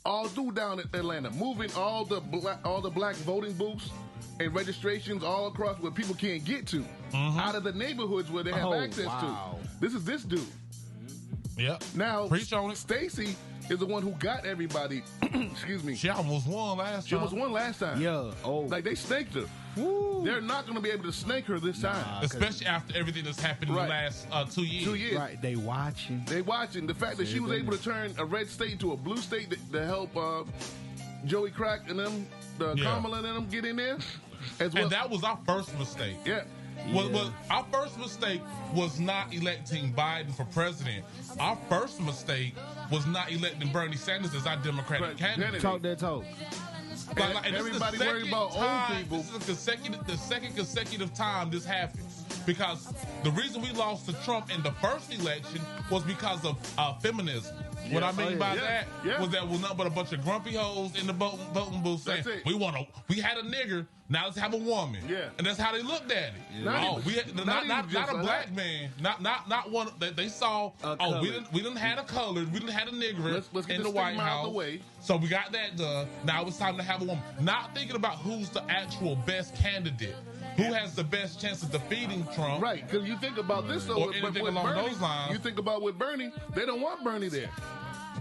all through down in Atlanta, moving all the black voting booths and registrations all across where people can't get to, out of the neighborhoods where they have access to. This is this dude. Yeah. Now, preach on it. Stacey is the one who got everybody. Excuse me. She almost won last time. Yeah. Like they snaked her. Woo. They're not going to be able to snake her this time. Especially after everything that's happened in the last 2 years. 2 years. Right. They watching. The fact that she was able to turn a red state into a blue state to help Joey Crack and them, Kamala and them get in there. As well. And that was our first mistake. Yeah. Was our first mistake was not electing Biden for president. Our first mistake was not electing Bernie Sanders as our Democratic candidate. Talk that talk. And everybody worried about old people. This is the second consecutive time this happened. Because the reason we lost to Trump in the first election was because of feminism. What I mean by that was that was nothing but a bunch of grumpy hoes in the voting booth saying, we had a nigger, now let's have a woman. Yeah. And that's how they looked at it. Yeah. Not a black man. Not one that they saw, we didn't have a colored, we didn't have a nigger in the White House. So we got that done. Now it's time to have a woman. Not thinking about who's the actual best candidate. Who has the best chance of defeating Trump? Right, because you think about this though, or anything along Bernie, those lines. You think about with Bernie, they don't want Bernie there.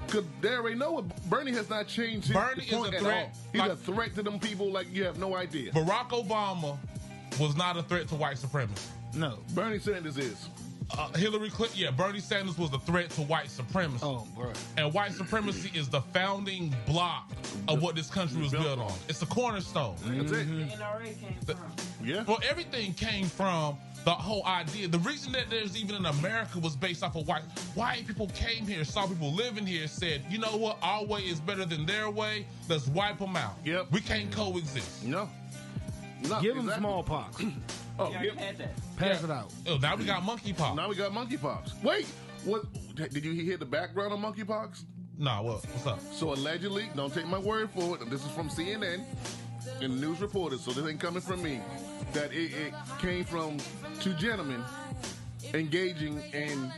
Because they already know Bernie has not changed his point at all. He's a threat to them people like you have no idea. Barack Obama was not a threat to white supremacy. No. Bernie Sanders is. Hillary Clinton, Bernie Sanders was a threat to white supremacy. Oh, bro. And white supremacy is the founding block of what this country was built on. It's the cornerstone. That's it. NRA came from. Yeah. Well, everything came from the whole idea. The reason that there's even in America was based off of white people came here, saw people living here, said, you know what, our way is better than their way. Let's wipe them out. Yep. We can't coexist. No. Give them smallpox. Had that. Pass it out. Oh, now we got monkeypox. Now we got monkeypox. Wait, what? Did you hear the background on monkeypox? Nah, what's up? So allegedly, don't take my word for it. This is from CNN and news reporters, so this ain't coming from me. That it came from two gentlemen engaging in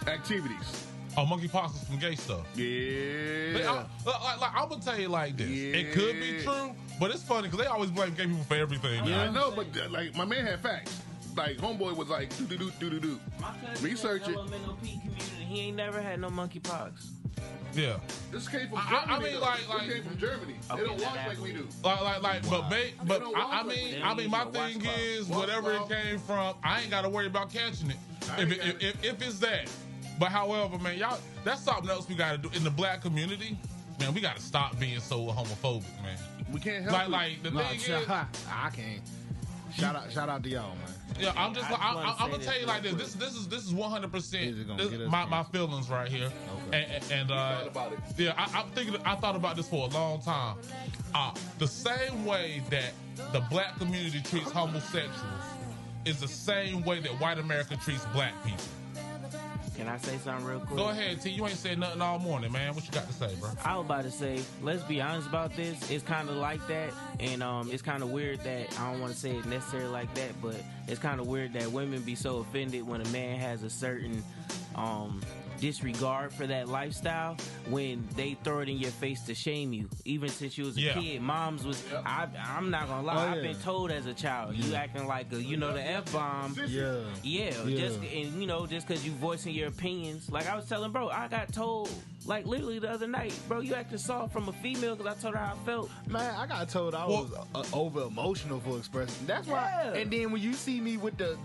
activities. Oh, monkeypox is some gay stuff. Yeah. I'm gonna tell you like this. Yeah. It could be true, but it's funny because they always blame gay people for everything. Yeah, I know, but like my man had facts. Like homeboy was like do. My cousin Research it. LMNOP community. He ain't never had no monkeypox. Yeah. This came from Germany. I mean, this came from Germany. They don't wash like we do. But I mean, my thing is, whatever it came from, I ain't got to worry about catching it. If it's that. But however, man, y'all, that's something else we got to do in the black community. Man, we got to stop being so homophobic, man. We can't help it. The thing is, I can't. Shout out to y'all, man. Yeah, I'm gonna tell you like this. This is 100% my feelings right here. Okay. And about it. Yeah, I thought about this for a long time. The same way that the black community treats homosexuals is the same way that white America treats black people. Can I say something real quick? Go ahead, T. You ain't said nothing all morning, man. What you got to say, bro? I was about to say, let's be honest about this. It's kind of like that, and it's kind of weird that, I don't want to say it necessarily like that, but it's kind of weird that women be so offended when a man has a certain disregard for that lifestyle when they throw it in your face to shame you. Even since you was a kid, moms was. I'm not gonna lie. I've been told as a child, you acting like the F-bomb. Just because you voicing your opinions. Like I was telling bro, I got told like literally the other night, bro, you acting soft from a female because I told her how I felt. Man, I got told I was over emotional for expressing. That's why. And then when you see me with the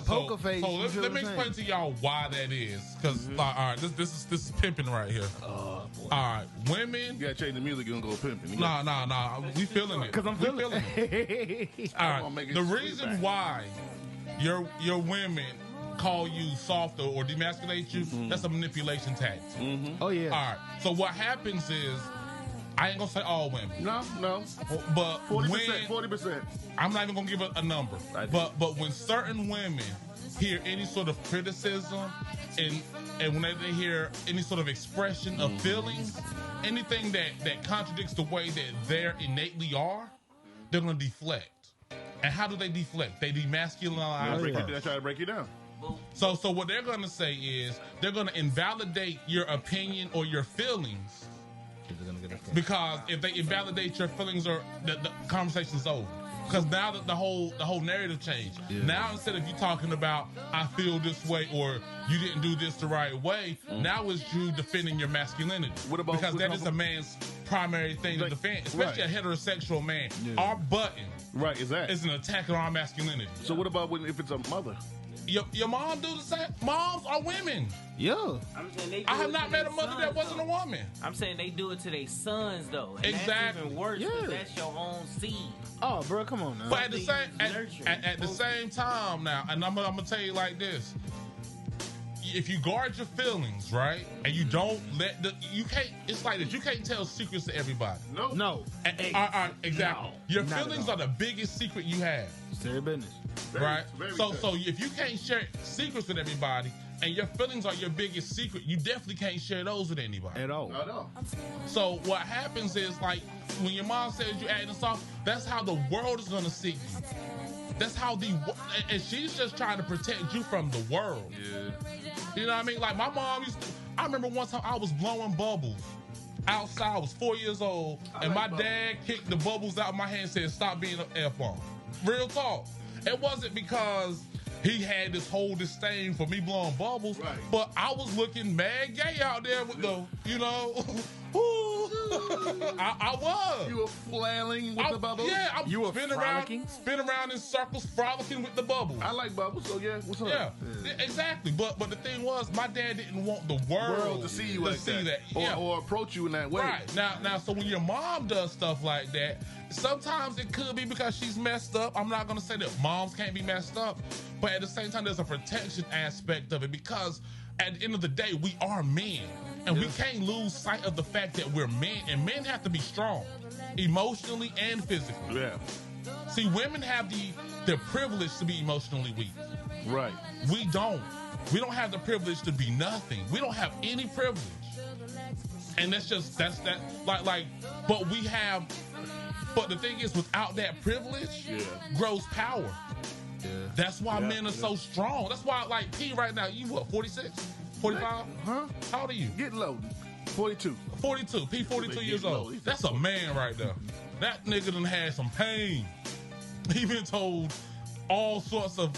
poker face, let me explain to y'all why that is. Because all right, this is pimping right here. All right, women. You gotta change the music and go pimping. Nah. We feeling it. Because I'm feeling it. All right. The reason why your women call you soft or demasculate you, that's a manipulation tactic. Oh yeah. All right. So what happens is, I ain't gonna say all women. No. But 40%. I'm not even gonna give a number. But when certain women hear any sort of criticism and when they hear any sort of expression of feelings, anything that contradicts the way that they're innately are, they're gonna deflect. And how do they deflect? They demasculinize. They try to break you down. So what they're gonna say is they're gonna invalidate your opinion or your feelings Because if they invalidate your feelings, or the conversation's over. Because now that the whole narrative changed. Yeah. Now instead of you talking about I feel this way or you didn't do this the right way, now it's you defending your masculinity. Because that is a man's primary thing to defend, especially a heterosexual man. Yeah. Our button is an attack on our masculinity. So what about if it's a mother? Your mom do the same. Moms are women. Yeah. I have not met a mother that wasn't a woman. I'm saying they do it to their sons, though. And exactly. That's even worse because that's your own seed. Oh, bro, come on now. But at the same time now, and I'm gonna tell you like this. If you guard your feelings, right, and you don't you can't, it's like this, you can't tell secrets to everybody. No. Exactly. No, your feelings are the biggest secret you have. It's their business. Right? So if you can't share secrets with everybody, and your feelings are your biggest secret, you definitely can't share those with anybody. At all. So what happens is, like, when your mom says you're acting soft, that's how the world is going to see you. That's how and she's just trying to protect you from the world. Yeah. You know what I mean? Like, my mom I remember one time I was blowing bubbles outside. I was 4 years old, and my dad kicked the bubbles out of my hand and said, stop being an F-bomb. Real talk. It wasn't because he had this whole disdain for me blowing bubbles, but I was looking mad gay out there with the, I was. You were flailing with the bubbles? Yeah, you were spinning around in circles, frolicking with the bubbles. I like bubbles, so yeah, what's up? Yeah, exactly. But the thing was, my dad didn't want the world to see you like that. Yeah. Or approach you in that way. Right. Now, so when your mom does stuff like that, sometimes it could be because she's messed up. I'm not going to say that moms can't be messed up, but at the same time, there's a protection aspect of it, because at the end of the day, we are men. And we can't lose sight of the fact that we're men, and men have to be strong, emotionally and physically. Yeah. See, women have the privilege to be emotionally weak. Right. We don't. We don't have the privilege to be nothing. We don't have any privilege. And but the thing is, without that privilege, grows power. Yeah. That's why men are so strong. That's why, like, P right now, you what, 46? 45? Huh? How old are you? Get low. 42. 42. P 42 years old. That's a man right there. That nigga done had some pain. He been told all sorts of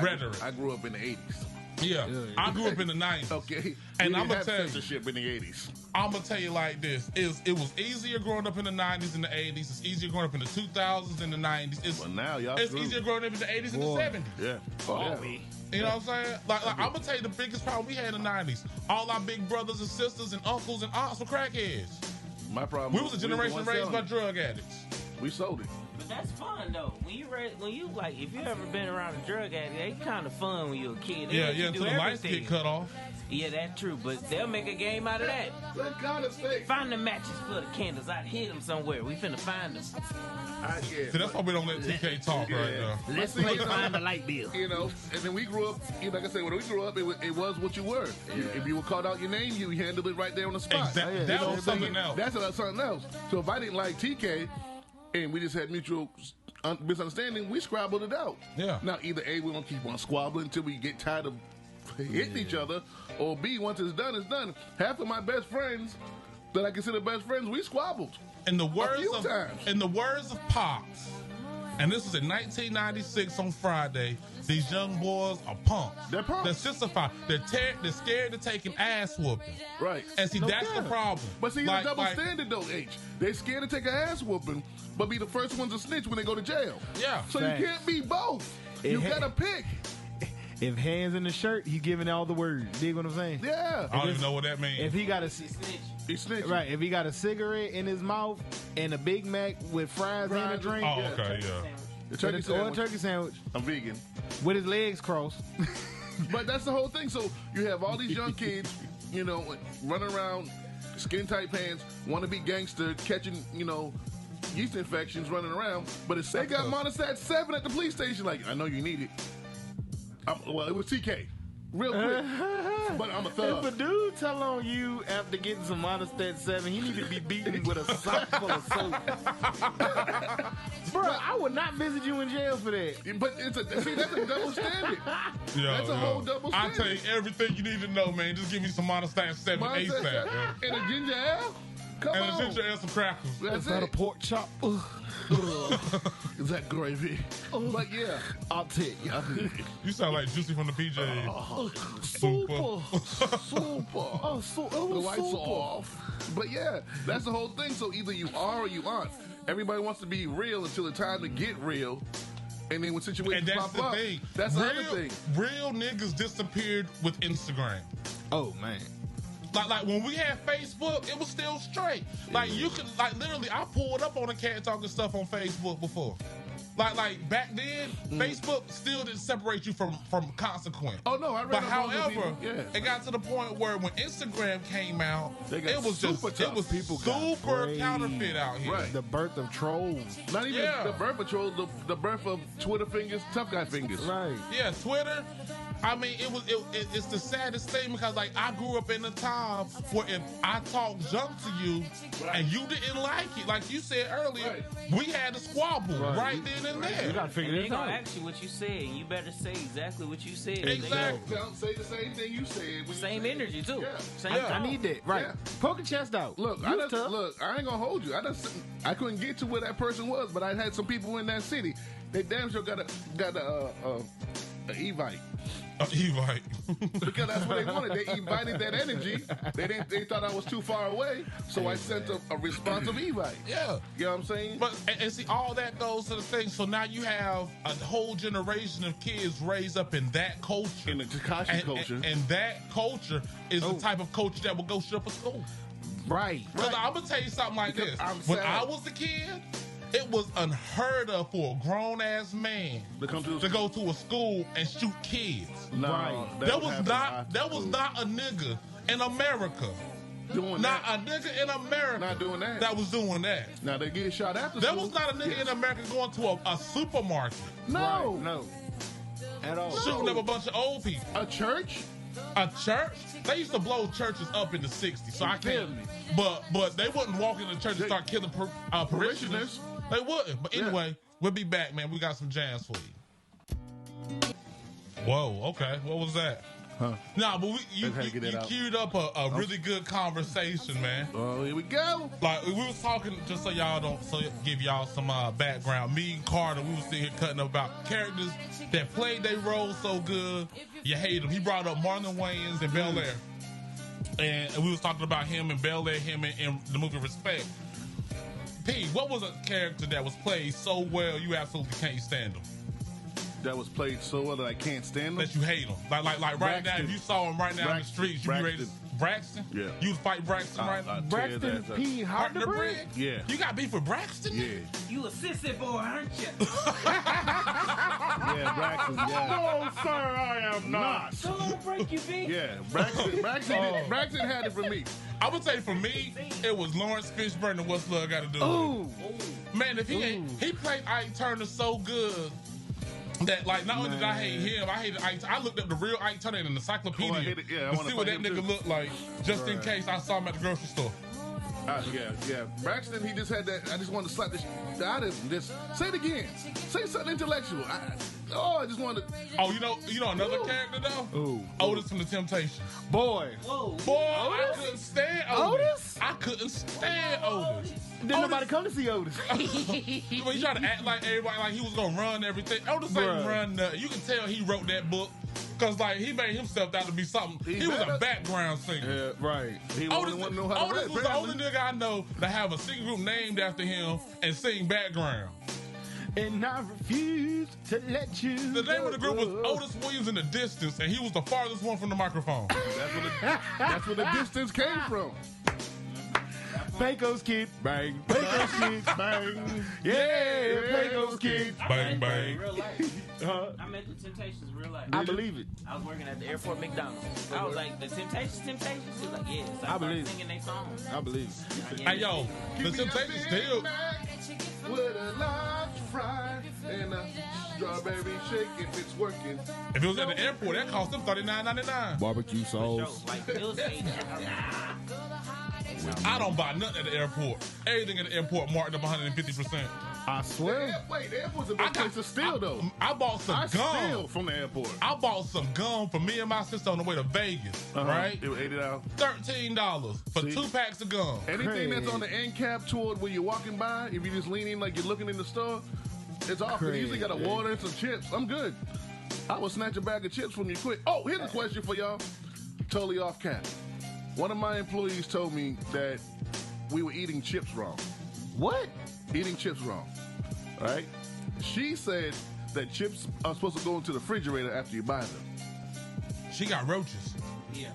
rhetoric. I grew up in the 80s. Yeah. I grew up in the 90s. Okay. And I'm going to tell you. Censorship in the 80s. I'm going to tell you like this. It was easier growing up in the 90s and the 80s. It's easier growing up in the 2000s and the 90s. Well, now y'all It's easier growing up in the 80s and the 70s. Yeah. You know what I'm saying? Like I'm gonna tell you the biggest problem we had in the 90s. All our big brothers and sisters and uncles and aunts were crackheads. My problem. We was a generation raised by drug addicts. We sold it. But that's fun though. When you like, if you ever been around a drug addict, it's kind of fun when you're a kid. Until the lights get cut off. Yeah, that's true. But they'll make a game out of that. Find the matches for the candles. I'd hit them somewhere. We finna find them. See, that's why we don't let TK talk right now. Let's find the light bill. And then we grew up, like I said, when we grew up, it was what you were. Yeah. If you were called out your name, you handled it right there on the spot. Exactly. That was something else. That's something else. So if I didn't like TK, and we just had mutual misunderstanding, we scrabbled it out. Yeah. Now, either A, we're going to keep on squabbling until we get tired of hitting each other, or B, once it's done, it's done. Half of my best friends that I consider best friends, we squabbled. In the words of Pops, and this was in 1996 on Friday, these young boys are punks. They're punks. They're sissified. They're scared to take an ass whooping. Right. And see, that's the problem. But see, the double standard though, H. They're scared to take an ass whooping, but be the first ones to snitch when they go to jail. Yeah. So you can't be both. You gotta pick. If hands in the shirt, he's giving all the words. Dig what I'm saying? Yeah. I don't even know what that means. If he got he snitched. Right. If he got a cigarette in his mouth and a Big Mac with fries and a drink. Oh, okay, The turkey sandwich. Or a turkey sandwich. I'm vegan. With his legs crossed. But that's the whole thing. So you have all these young kids, running around, skin tight pants, want to be gangster, catching, yeast infections, running around. But if they got monostat 7 at the police station, like, I know you need it. Well, it was TK. Real quick. But I'm a thug. If a dude tell on you after getting some monostat 7, he need to be beaten with a sock full of soap. Bro, I would not visit you in jail for that. But that's a double standard. That's a whole double standard. I'll tell you everything you need to know, man. Just give me some monostat 7 ASAP. And a ginger ale? Come on. And a ginger ale, some crackers. That's Is that a pork chop? Is that gravy? But yeah, I'll take you. You sound like Juicy from the PJs. Super. Oh, The lights are off. But yeah, that's the whole thing. So either you are or you aren't. Everybody wants to be real until it's time to get real. And then when situations and that's pop the up, thing. that's the other thing. Real niggas disappeared with Instagram. Oh, man. Like when we had Facebook, it was still straight. Like you could, like literally, I pulled up on a cat talking stuff on Facebook before. Like back then, Facebook still didn't separate you from consequence. Oh no, I read. But however, it got to the point where when Instagram came out, it was just it was super counterfeit out here. Right. The birth of trolls. Not even the birth of trolls, the birth of Twitter fingers, tough guy fingers. Right. Yeah, Twitter. I mean, it's the saddest thing because like I grew up in a time where if I talked junk to you and you didn't like it, like you said earlier, we had a squabble right then and there. You gotta figure this out. They're gonna ask you what you said. You better say exactly what you said. Exactly. Say the same thing you said. Same energy too. Yeah. Same I need that. Right. Yeah. Poke your chest out. Look, I ain't gonna hold you. I couldn't get to where that person was, but I had some people in that city. They damn sure got a Evite. Evite. Because that's what they wanted. They invited that energy. They thought I was too far away, so I sent a responsive Evite. Yeah. You know what I'm saying? But and see, all that goes to the thing. So now you have a whole generation of kids raised up in that culture. In the Tekashi culture. And that culture is the type of culture that will go shit up a school. Right. Because I'm going to tell you something like this. When I was a kid, it was unheard of for a grown-ass man to go to a school and shoot kids. No, right. That was not a nigga in America. Not a nigga in America not doing that. That was doing that. Now they get shot after There school. was not a nigga in America going to a supermarket. No. Right. No. At all. Shooting up a bunch of old people. A church? A church? They used to blow churches up in the 60s, so I can't. But they wouldn't walk in the church and start killing parishioners. They wouldn't. But anyway, we'll be back, man. We got some jams for you. Whoa, okay. What was that? Huh? Nah, but you queued up a really good conversation, man. Oh, here we go. Like, we was talking, just so y'all don't, give y'all some background. Me and Carter, we was sitting here cutting up about characters that played their role so good, you hate them. He brought up Marlon Wayans and Bel Air. And we was talking about him and Bel Air, him in the movie Respect. P, what was a character that was played so well you absolutely can't stand him? That was played so well that I can't stand them? That you hate him. Like right Braxton. now, if you saw him right now in the streets, you ready to... Braxton? Yeah. You would fight Braxton right now? Braxton P. Hardenberg? Yeah. You got beef with Braxton? Yeah. You a sissy boy, aren't you? Yeah, Braxton, yeah. No, sir, I am not. Don't break you, B. Yeah, Braxton had it for me. I would say for me, it was Lawrence Fishburne and What's Love Got to Do with It. Man, if he played Ike Turner so good that, like, not only did I hate him, I hated Ike. I looked up the real Ike Turner in an encyclopedia to see what that nigga looked like, just in case I saw him at the grocery store. Yeah. Braxton, he just had that. I just wanted to slap this out of him. Just say it again. Say something intellectual. I just wanted. Oh, you know another character though. Ooh. Otis from the Temptations. Boy. Whoa. Boy, I couldn't stand Otis. I couldn't stand Otis. Didn't nobody come to see Otis. When he tried to act like everybody, like he was gonna run everything. Otis ain't run nothing. You can tell he wrote that book. Cause like he made himself out to be something. He was a background singer. Yeah, right. He Otis was the only nigga I know to have a singing group named after him and sing background. And I refuse to let you. The name of the group was Otis Williams in the Distance, and he was the farthest one from the microphone. That's where the distance came from. Pecos Kid, bang. Pecos Kid, bang. Yeah, Pecos Kid, bang, bang. Real life. I met the Temptations real life. I believe it. I was working at the airport McDonald's. I was like, the Temptations? He was like, yeah. So I believe singing their songs. I believe it. Hey, yo, the Temptations still. With a large fry and a strawberry shake if it's working. If it was at the airport, that cost them $39.99. Barbecue sauce. Like, it was with. I don't buy nothing at the airport. Everything at the airport marked up 150%. I swear. The airport's the best place to steal, though. I bought some gum. Steal from the airport. I bought some gum for me and my sister on the way to Vegas, right? It was $80. $13 for 2 packs of gum. Anything that's on the end cap toward where you're walking by, if you just lean in like you're looking in the store, it's off. You usually got a water and some chips. I'm good. I will snatch a bag of chips from you quick. Oh, here's a question for y'all. Totally off cap. One of my employees told me that we were eating chips wrong. What? Eating chips wrong. Right? She said that chips are supposed to go into the refrigerator after you buy them. She got roaches. Yeah.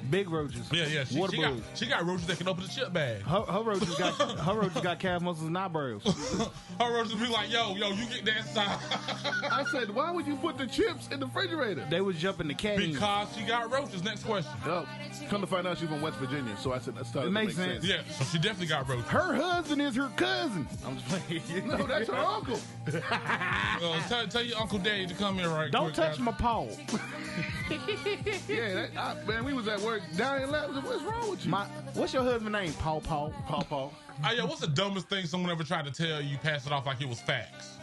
Big roaches. Yeah. She got roaches that can open the chip bag. Her roaches got calf muscles and eyebrows. Her roaches be like, yo, you get that side. I said, why would you put the chips in the refrigerator? They was jumping the cat. Because she got roaches. Next question. Oh, come to find out she's from West Virginia, so I said that started to make sense. Yeah, so she definitely got roaches. Her husband is her cousin. I'm just playing. No, that's her uncle. Tell your Uncle Dave to come here right Don't quick. touch my paw. Yeah, man, we was at work dying laughing. What's wrong with you? What's your husband's name? Paw. Paw. Oh, yeah, what's the dumbest thing someone ever tried to tell you, pass it off like it was facts?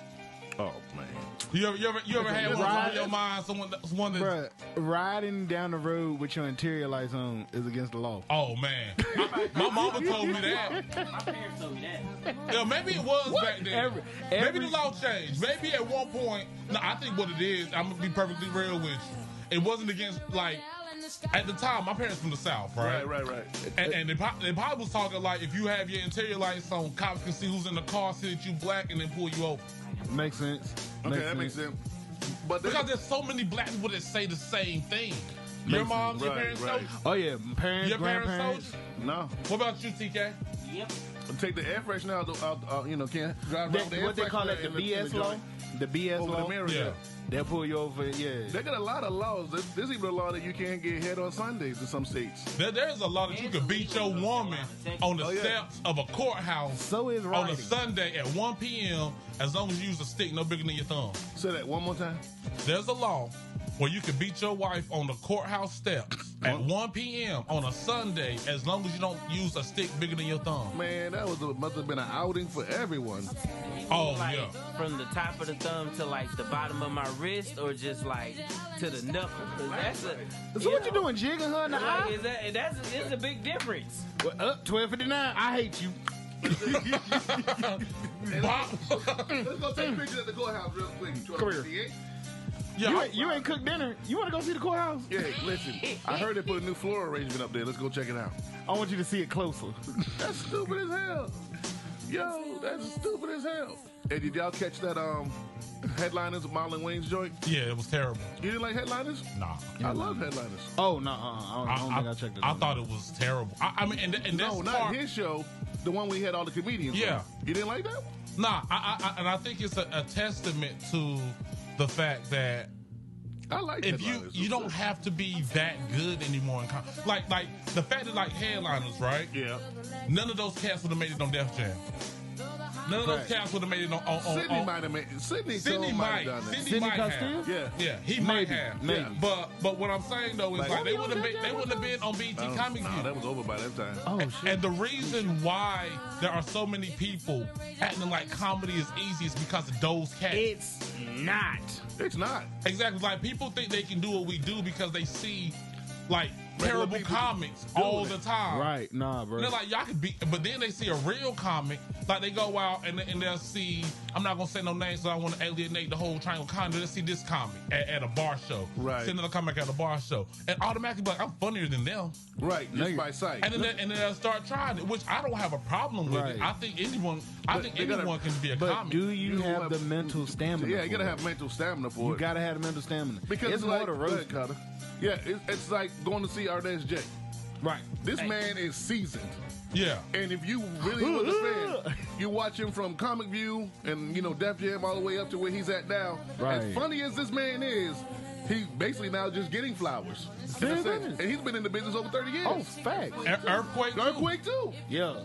Oh, man. You ever had one in your mind, someone that's... Bruh, riding down the road with your interior lights on is against the law. Oh, man. My mama told me that. My parents told me that. Yeah, maybe it was back then. Maybe the law changed. Maybe at one point... No, I think what it is, I'm going to be perfectly real with you. It wasn't against, like... At the time, my parents from the South, right? Right. And they probably was talking like, if you have your interior lights on, cops can see who's in the car, see that you black, and then pull you over. Makes sense. That makes sense. But because there's so many black people that say the same thing. Your mom, your parents soldiers? Oh, yeah. Parents, your grandparents. Soldiers? No. What about you, TK? Yep. Take the air freshener out, can't drive around with the air What they call it, the BS law? The BS over law? the mirror, yeah. They'll pull you over, yeah. They got a lot of laws. There's even a law that you can't get hit on Sundays in some states. There's a law that you could beat your woman on the steps of a courthouse so is on a Sunday at 1 p.m. as long as you use a stick no bigger than your thumb. Say that one more time. There's a law where you can beat your wife on the courthouse steps at 1 p.m. on a Sunday as long as you don't use a stick bigger than your thumb. Man, that must have been an outing for everyone. Oh, like, yeah. From the top of the thumb to like the bottom of my wrist, or just like to the knuckle? So what you doing, jigging her in the eye? It's a big difference. Well, up 12:59. I hate you. Let's go take pictures at the courthouse real quick. Come here. Yeah, you ain't cooked dinner. You want to go see the courthouse? Yeah, listen. I heard they put a new floor arrangement up there. Let's go check it out. I want you to see it closer. That's stupid as hell. Yo, that's stupid as hell. Hey, did y'all catch that Headliners of Marlon Wayne's joint? Yeah, it was terrible. You didn't like Headliners? Nah. I love Headliners. Oh, no. I don't think I checked it out. I thought it was terrible. I mean, and that's no, not his show. The one we had all the comedians. Yeah. On. You didn't like that one? Nah, and I think it's a testament to the fact that I like if you don't have to be that good anymore in like the fact that like Headliners, right? Yeah. None of those cats would have made it on Def Jam. None of those cats would have made it on Sydney might have made it. Sydney might have done it. Sydney Castile? Yeah, he might have. Maybe. But what I'm saying though is like they wouldn't have been on BET Comic View. That was over by that time. Oh shit. And the reason why there are so many people acting like comedy is easy is because of those cats. It's not. It's not. Exactly. Like people think they can do what we do because they see like terrible comics all the time. Right, nah, bro. And they're like, y'all can be, but then they see a real comic, like they go out and they'll see, I'm not gonna say no names so I want to alienate the whole triangle comedy. They'll see this comic at a bar show. Right. See another comic at a bar show. And automatically be like, I'm funnier than them. Right, just by sight. And then they'll start trying it, which I don't have a problem with it. I think anyone can be a but comic. do you have the mental stamina? Yeah, you gotta have mental stamina for it. You gotta have the mental stamina. Because it's more to roast. Yeah, it's like going to see RSJ. Right. This man is seasoned. Yeah. And if you really was a fan, you watch him from Comic View and, Def Jam all the way up to where he's at now. Right. As funny as this man is, he's basically now just getting flowers. And he's been in the business over 30 years. Oh, fact. Earthquake too. Yeah.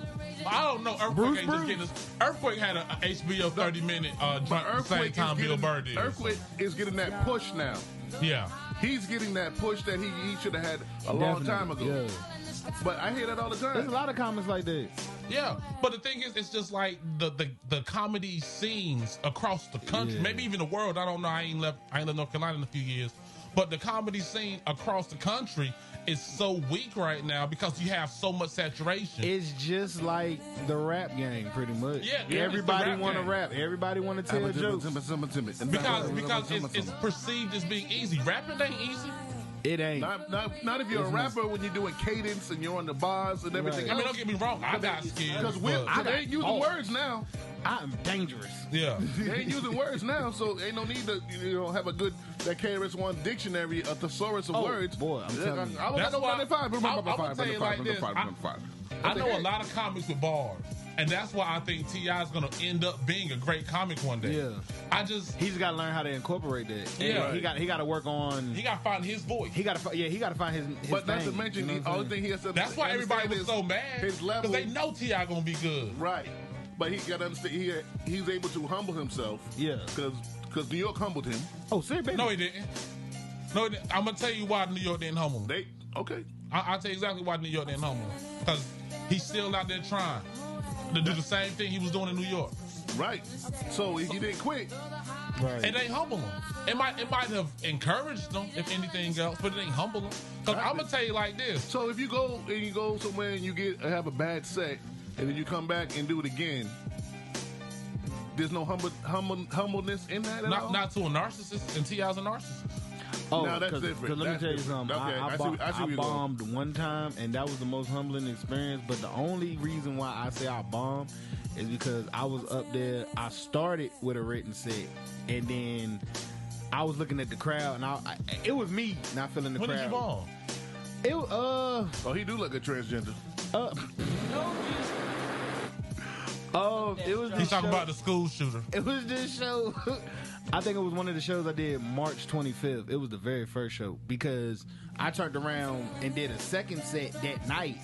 I don't know. Earthquake ain't just getting this. Earthquake had a HBO 30-minute same time Bill Burr did. Earthquake is getting that push now. Yeah. He's getting that push that he should have had a long time ago. Yeah. But I hear that all the time. There's a lot of comments like that. Yeah, but the thing is, it's just like the comedy scenes across the country, maybe even the world. I don't know. I ain't left North Carolina in a few years, but the comedy scene across the country is so weak right now because you have so much saturation. It's just like the rap game, pretty much. Yeah, everybody want to rap. Everybody want to tell jokes. Because it's perceived as being easy. Rapping ain't easy. It ain't. Not if you're a rapper when you're doing cadence and you're on the bars and everything. Right. I mean, don't get me wrong. I got skills. Because they ain't using words now. I'm dangerous. Yeah. They ain't using words now, so ain't no need to have a good that KRS-One dictionary, a thesaurus of words. Boy, I'm telling you. I don't know about five. I'm gonna tell you like this. I know a lot of comics with bars. And that's why I think T.I. is going to end up being a great comic one day. Yeah. He's got to learn how to incorporate that. Yeah. He got to work on. He got to find his voice. He got to find his But thing, not to mention, the only thing he has to That's why everybody was so mad. His level. Because they know T.I. going to be good. Right. But he got to understand, he's able to humble himself. Yeah. Because New York humbled him. Oh, serious, baby? No, he didn't. I'm going to tell you why New York didn't humble him. Okay. I'll tell you exactly why New York didn't humble him. Because he's still out there trying to do the same thing he was doing in New York. Right. So he didn't quit. Right. It ain't humble him. It might have encouraged him, if anything else, but it ain't humble him. Because I'm going to tell you like this. So if you go somewhere and you have a bad set, and then you come back and do it again, there's no humbleness in that at all? Not to a narcissist, and T.I.'s a narcissist. Oh, no, that's different. Because let me tell you something. Okay, I bombed one time, and that was the most humbling experience. But the only reason why I say I bombed is because I was up there. I started with a written set, and then I was looking at the crowd, and it was me not feeling the crowd. When did you bomb? Oh, he do look a transgender. It was. He's talking about the school shooter. It was this show. I think it was one of the shows I did March 25th. It was the very first show because I turned around and did a second set that night,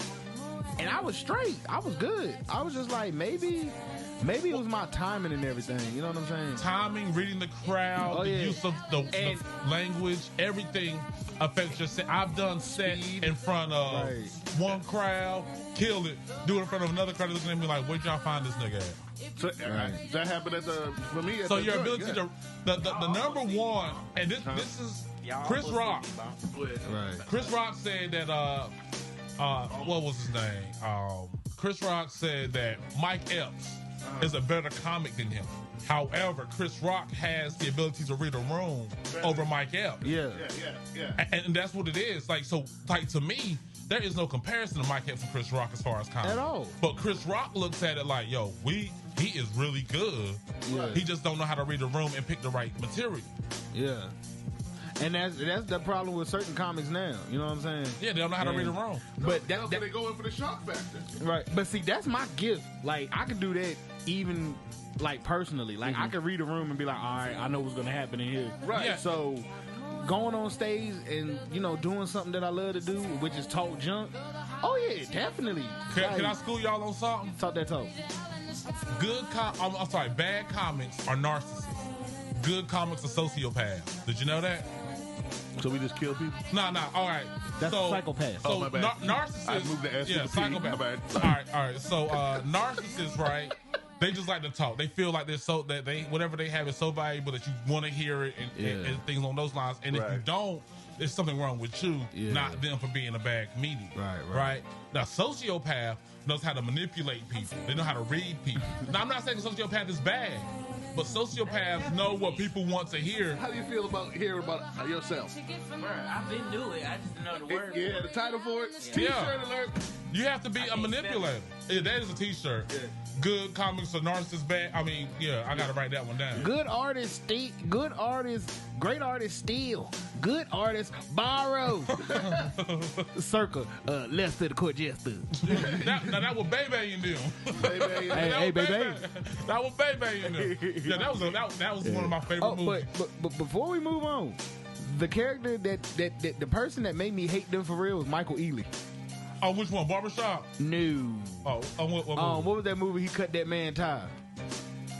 and I was straight. I was good. I was just like, maybe it was my timing and everything. You know what I'm saying? Timing, reading the crowd, the use of the language, everything affects your set. I've done set in front of one crowd, killed it, do it in front of another crowd looking at me like, where'd y'all find this nigga at? So that happened for me. So your ability to the number one, and this is Chris Rock. Right. Chris Rock said that what was his name? Chris Rock said that Mike Epps is a better comic than him. However, Chris Rock has the ability to read a room over Mike Epps. Yeah. And that's what it is. Like to me, there is no comparison to Mike Epps and Chris Rock as far as comedy. At all. But Chris Rock looks at it like, yo, he is really good. Yeah. He just don't know how to read a room and pick the right material. Yeah. And that's the problem with certain comics now. You know what I'm saying? Yeah, they don't know how to read a room. But they go in for the shock factor. Right. But see, that's my gift. Like, I can do that even, like, personally. Like, I can read a room and be like, all right, I know what's going to happen in here. Right. Yeah. So, going on stage and, doing something that I love to do, which is talk junk. Oh, yeah, definitely. Can I school y'all on something? Talk that talk. Bad comics are narcissists. Good comics are sociopaths. Did you know that? So we just kill people? No, all right. That's psychopath. So my bad. Narcissists. I moved the S to the P. Psychopath. My bad. All right. So narcissists, right? They just like to talk. They feel like whatever they have is so valuable that you want to hear it and things along those lines. And if you don't, there's something wrong with you, not them for being a bad comedian. Right. Now, sociopath knows how to manipulate people. They know how to read people. Now, I'm not saying sociopath is bad, but sociopaths know what people want to hear. How do you feel about hearing about yourself? I've been doing it. I just didn't know the word. Yeah, the title for it. Yeah. T-shirt alert. You have to be a manipulator. Yeah, that is a T-shirt. Yeah. Good comics are narcissists bad. I mean, yeah, I got to write that one down. Good artists steal. Good artists. Great artists steal. Good artists borrow. Circle. Left to the court jester. That was Bebe in them. Hey, Bebe. That was Bebe in them. Yeah, that was one of my favorite movies. But before we move on, the character that the person that made me hate them for real was Michael Ealy. Oh, which one? Barbershop? No. What movie? What was that movie? He cut that man tie.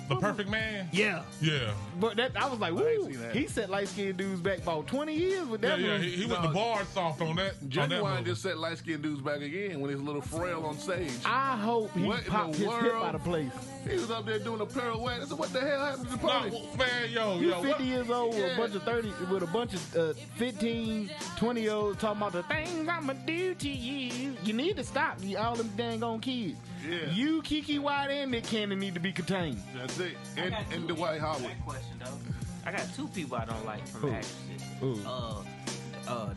The Perfect Man? Yeah. Yeah. But that I was like, woo. He set light-skinned dudes back about 20 years with that one. Yeah, he went the bar soft on that. Genuine just set light-skinned dudes back again when he's a little frail on stage. I hope he popped his hip out of place. He was up there doing a pirouette. I said, what the hell happened to the party? No, man, you 50 years old with a bunch of 15, 20-year-olds talking about the things I'ma do to you. You need to stop. All them dang on kids. Yeah. You, Kiki White, and Nick Cannon need to be contained. That's it. And Dwight Howard. Question, though. I got two people I don't like from actresses.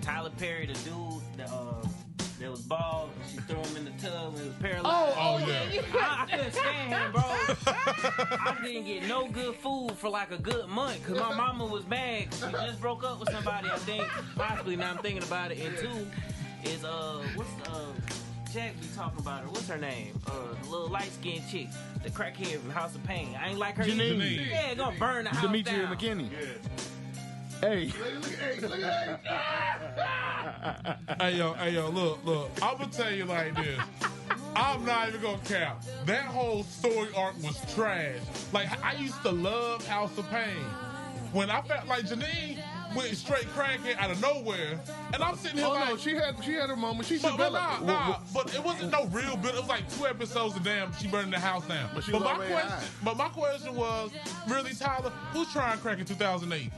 Tyler Perry, the dude that was bald, and she threw him in the tub and he was paralyzed. Oh yeah. I couldn't stand him, bro. I didn't get no good food for like a good month because my mama was mad because she just broke up with somebody, I think. Possibly, now I'm thinking about it. And two is, what's Jack be talking about her. What's her name? The little light-skinned chick. The crackhead from House of Pain. I ain't like her. Janine. Yeah, gonna burn the house Demetria down. McKinney. Yeah. Hey. Look at Hey yo, look. I'm gonna tell you like this. I'm not even gonna cap. That whole story arc was trash. Like, I used to love House of Pain. When I felt like Janine went straight crackhead out of nowhere, and I'm sitting here like, no, she had her moment. She but developed. but it wasn't no real build. It was like 2 episodes of damn she burning the house down. But my question was, really, Tyler, who's trying crack in 2008?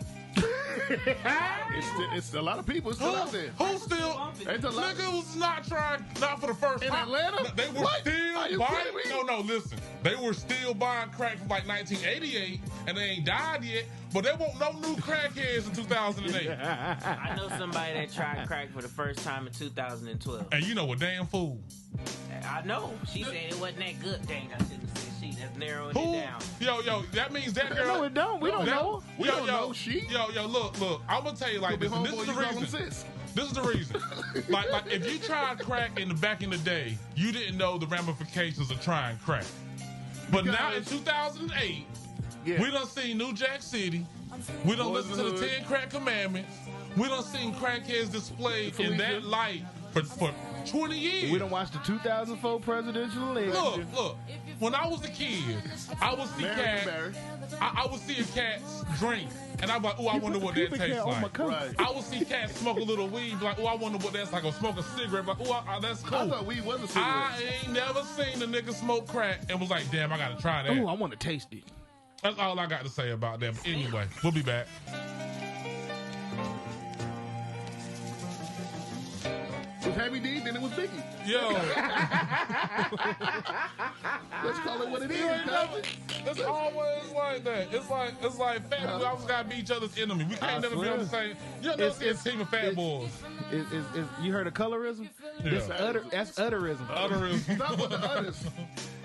It's a lot of people still out there. Who still? It's a lot. Niggas not trying, not for the first In time. Atlanta? They were What? still Are you buying. kidding me? No, listen. They were still buying crack from like 1988, and they ain't died yet. But there won't no new crackheads in 2008. I know somebody that tried crack for the first time in 2012. And you know a damn fool. I know. She said it wasn't that good. Dang, I shouldn't have said she. That's narrowing Who? it down. Yo, that means that girl. No, it don't. We don't know. We don't know she. Yo, look. I'm gonna tell you like this. And this is the reason. This is the reason. like if you tried crack in the back in the day, you didn't know the ramifications of trying crack. But now in 2008, we done seen New Jack City. We done listened to the 10 Crack Commandments. We done seen crackheads displayed in that light for 20 years. We done watched the 2004 presidential election. Look. When I was a kid, I would see cats. I would see a cat's drink, and I'm like, oh, I wonder what that tastes like. Right. I would see cats smoke a little weed, like, oh, I wonder what that's like. Or smoke a cigarette, like, oh, that's cool. I thought weed was a cigarette. I ain't never seen a nigga smoke crack and was like, damn, I gotta try that. Oh, I want to taste it. That's all I got to say about them. Anyway, we'll be back. It was Heavy D, then it was Biggie. Yo. Let's call it what it is. It's always like that. It's like family. We always gotta be each other's enemy. We can't never be on the same. You know, it's a team of fat boys. You heard of colorism? Yeah. That's utterism. Stop with the utters.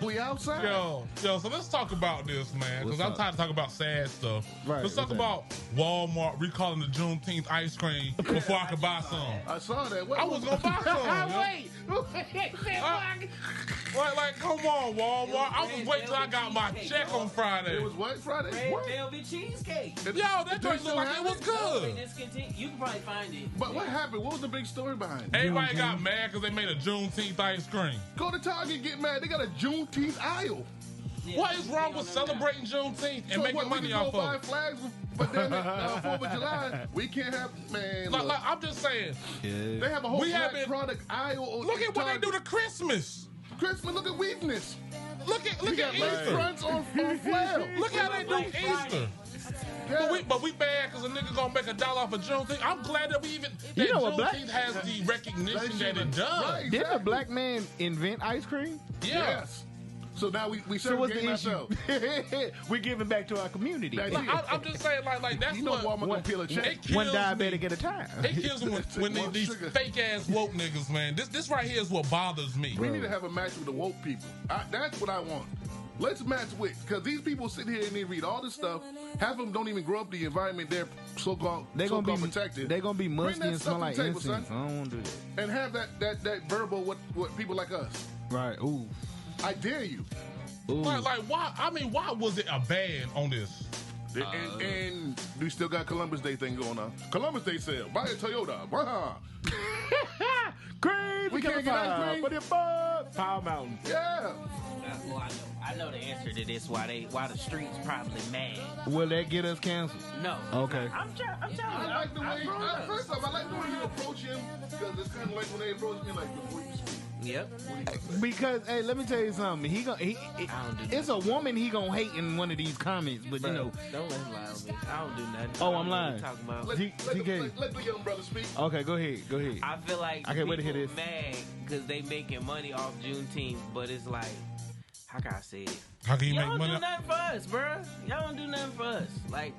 We outside. Yo, so let's talk about this, man, because I'm tired of talking about sad stuff. Right, let's talk about Walmart recalling the Juneteenth ice cream before I could buy some. I saw that. I was gonna buy some. Wait. Like, come on, Walmart. I was waiting till I got my check on Friday. It was what? Friday? Red velvet cheesecake. Yo, that joint looked like it was good. You can probably find it. But what happened? What was the big story behind it? Everybody got mad because they made a Juneteenth ice cream. Go to Target, get mad. They got a Juneteenth aisle. Yeah, what is wrong with celebrating Juneteenth and making money off of it? Flags, but then 4th of July, we can't have, man. Like, I'm just saying. Yeah. They have a whole black product aisle. Look at what they do to Christmas. Christmas, look at weakness. Look at Easter. Fronts on flail. Look how they do Easter. Yeah. But we bad because a nigga gonna make $1 off of Juneteenth. I'm glad that Juneteenth has the recognition that it does. Right, exactly. Didn't a black man invent ice cream? Yeah. Yes. So now we so what's the ourselves. We're giving back to our community. Like, I'm just saying, like that's you know Walmart gonna peel a check. One diabetic at a time. It kills me when these fake ass woke niggas, man. This right here is what bothers me. We need to have a match with the woke people. That's what I want. Let's match with, because these people sit here and they read all this stuff. Half of them don't even grow up the environment they're so-called protected. They're going to be musty and smell like table, incense. I don't want to do that. And have that verbal what people like us. Right. Ooh. I dare you. Like why? I mean, why was it a ban on this? And we still got Columbus Day thing going on. Columbus Day sale. Buy a Toyota. Wow. Crazy. We can't get ice cream. Power Mountain. Yeah. Well, I know the answer answer to this. Why the streets probably mad? Will that get us canceled? No. Okay. I'm telling you. I like the way. First off, I like the way you approach him because it's kind of like when they approach me, like before you speak. Yep. Because hey, let me tell you something. It's a woman he gonna hate in one of these comments, but Bro, you know. Don't let him lie on me. I don't do nothing. Oh, I'm lying. Talking about. Let the young brother speak. Okay, go ahead. I feel like I can't wait to hear this. Mad because they making money off Juneteenth, but it's like, how can I say it? How can you Y'all make money? don't do nothing for us, bro. Y'all don't do nothing for us. Like,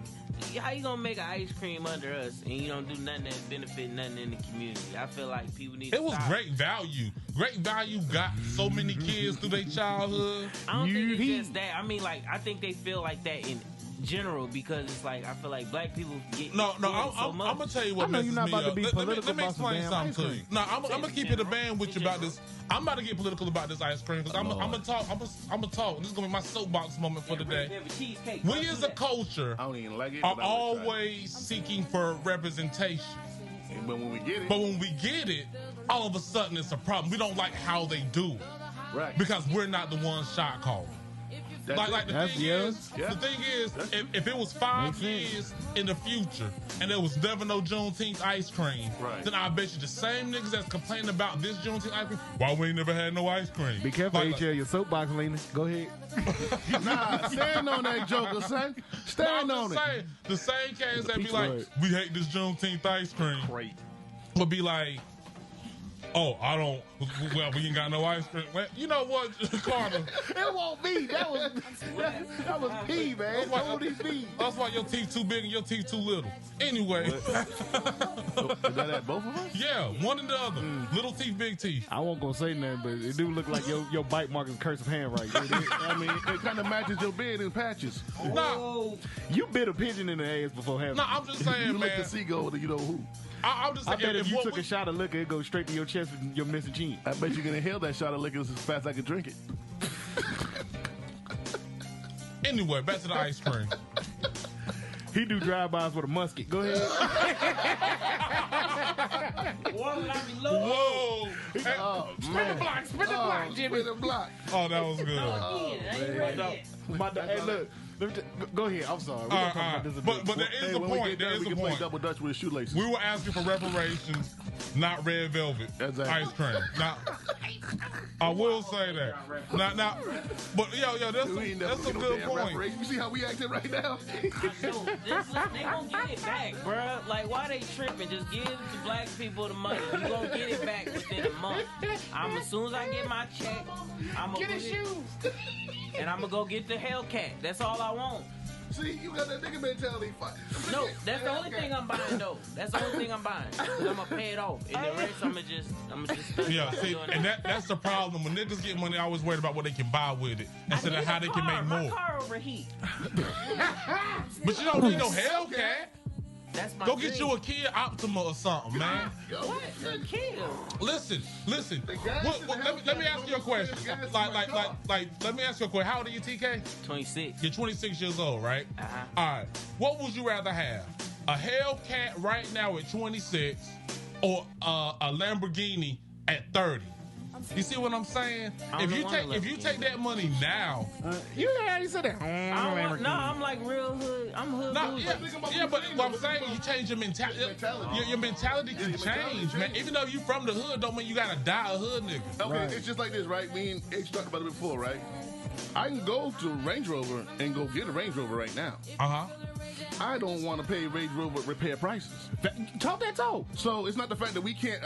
how you gonna make an ice cream under us and you don't do nothing that benefit nothing in the community? I feel like people need to It was stop. great value. Great value got so many kids through their childhood. I don't think it's just that. I mean, like, I think they feel like that in general because it's like I feel like black people get No, so I'm much. gonna tell you what I know messes you're not me about to up. be Let political me about some explain damn something ice to you. cream. No, I'm gonna keep it a band with you about this. I'm about to get political about this ice cream because I'm gonna talk. I'm gonna talk. This is gonna be my soapbox moment for the day. We as a culture I don't even like it. are but I would try always seeking for representation. it. But when we get it, But when we get it, all of a sudden it's a problem. We don't like how they do it right? because we're not the ones shot calling. That's Like it. the That's- thing yeah. is, Yeah. the thing is, That's if it was 5 Makes sense. years in the future and there was never no Juneteenth ice cream, Right. then I bet you the same niggas that's complaining about this Juneteenth ice cream, why we ain't never had no ice cream? Be careful, Like, HL, your soapbox, Lena. Go ahead. Nah, stand on that joker, son. no, Stand I'm on just it. saying, the same cats that be peach like, word. we hate this Juneteenth ice cream, Great. would be like, oh, I don't, well, we ain't got no ice cream. Well, you know what, Carter? It won't be. That was P, man. Hold these P. That's why your teeth too big and your teeth too little. Anyway, Is that at both of us? yeah, one and the other. Little teeth, big teeth. I won't gonna say nothing, but it do look like your bite mark is cursive handwriting. I mean, it kind of matches your beard in patches. Nah, You bit a pigeon in the ass before having. nah, I'm just saying, You like man. the seagull to you know who. I'm just I saying, bet if you what took we- a shot of liquor, it goes straight to your chest with your missing chin. I bet you can inhale that shot of liquor as fast as I can drink it. Anyway, back to the ice cream. He do drive-bys with a musket. Go ahead. Whoa! Hey, Spin the block, Jimmy. Spin the block. oh, that was good. Hey, look. Go ahead. I'm sorry. We're gonna talk about this a bit. But there is a When we point. get There done, is we a can play point. double dutch with shoelaces. We were asking for reparations, not red velvet Exactly. ice cream. Now, I will say that. Now, but that's We ain't that's never a get no good damn point. reparation. You see how we acting right now? They gonna get it back, bruh. Like, why they tripping? Just give the black people the money. You gonna get it back within a month. As soon as I get my check, I'm gonna get his shoes. And I'm gonna go get the Hellcat. That's all I want. See, you got that nigga mentality. No, that's the only thing I'm buying though. That's the only thing I'm buying. 'Cause I'm gonna pay it off. And the rest I'm gonna just spend Yeah, it see, doing and that. that's the problem. When niggas get money, I always worried about what they can buy with it instead of how they can make My more. car overheat. But you don't need no Hellcat. That's my Go get dream. you a Kia Optima or something, man. What? A kill. Listen. gas Let me ask you a question. Like, let me ask you a question. How old are you, TK? 26. You're 26 years old, right? Uh-huh. All right. What would you rather have? A Hellcat right now at 26 or a Lamborghini at 30? You see what I'm saying? I If don't you want a take Lamborghini. that money now, You already said that. I'm like real hood. I'm hood. no, bougie. yeah, but what I'm saying, you change your mentality. Your mentality can change, man. Even though you from the hood, don't mean you gotta die a hood nigga. Okay, Right. it's just like this, right? Me and H talked about it before, right? I can go to Range Rover and go get a Range Rover right now. I don't want to pay Range Rover repair prices. Talk that talk. So it's not the fact that we can't